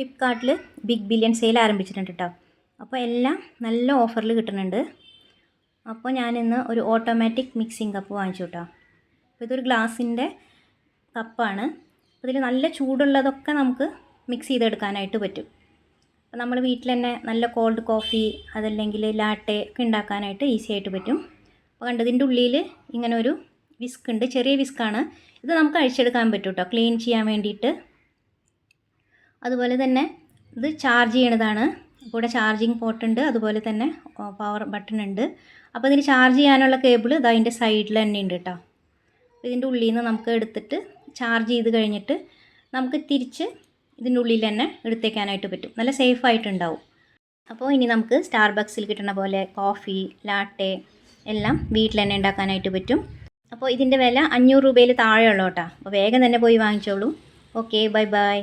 ഫ്ലിപ്കാർട്ടിൽ big billion sale ആരംഭിച്ചിട്ടുണ്ട് കേട്ടോ. അപ്പോൾ എല്ലാം നല്ല ഓഫറിൽ കിട്ടുന്നുണ്ട്. അപ്പോൾ ഞാനിന്ന് ഒരു ഓട്ടോമാറ്റിക് മിക്സിംഗ് കപ്പ് വാങ്ങിച്ചു കേട്ടോ. അപ്പോൾ ഇതൊരു ഗ്ലാസിൻ്റെ കപ്പാണ്. ഇതിൽ നല്ല ചൂടുള്ളതൊക്കെ നമുക്ക് മിക്സ് ചെയ്തെടുക്കാനായിട്ട് പറ്റും. അപ്പോൾ നമ്മൾ വീട്ടിൽ തന്നെ നല്ല കോൾഡ് കോഫി അതല്ലെങ്കിൽ ലാറ്റെ ഒക്കെ ഉണ്ടാക്കാനായിട്ട് ഈസി ആയിട്ട് പറ്റും. അപ്പോൾ കണ്ടതിൻ്റെ ഉള്ളിൽ ഇങ്ങനെ ഒരു വിസ്ക് ഉണ്ട്, ചെറിയ വിസ്ക്കാണ്. ഇത് നമുക്ക് അഴിച്ചെടുക്കാൻ പറ്റും കേട്ടോ, ക്ലീൻ ചെയ്യാൻ വേണ്ടിയിട്ട്. അതുപോലെ തന്നെ ഇത് ചാർജ് ചെയ്യണതാണ്. കൂടെ ചാർജിങ് പോർട്ട് ഉണ്ട്, അതുപോലെ തന്നെ പവർ ബട്ടൺ ഉണ്ട്. അപ്പോൾ ഇതിന് ചാർജ് ചെയ്യാനുള്ള കേബിൾ ഇത് അതിൻ്റെ സൈഡിൽ തന്നെ ഉണ്ട് കേട്ടോ. ഇതിൻ്റെ ഉള്ളിൽ നിന്ന് നമുക്ക് എടുത്തിട്ട് ചാർജ് ചെയ്ത് കഴിഞ്ഞിട്ട് നമുക്ക് തിരിച്ച് ഇതിൻ്റെ ഉള്ളിൽ തന്നെ എടുത്തേക്കാനായിട്ട് പറ്റും. നല്ല സേഫ് ആയിട്ടുണ്ടാവും. അപ്പോൾ ഇനി നമുക്ക് സ്റ്റാർബക്സിൽ കിട്ടുന്ന പോലെ കോഫി ലാറ്റെ എല്ലാം വീട്ടിൽ തന്നെ ഉണ്ടാക്കാനായിട്ട് പറ്റും. അപ്പോൾ ഇതിൻ്റെ വില 500 രൂപയിൽ താഴെയുള്ളൂ കേട്ടോ. അപ്പോൾ വേഗം തന്നെ പോയി വാങ്ങിച്ചോളൂ. Okay, bye by.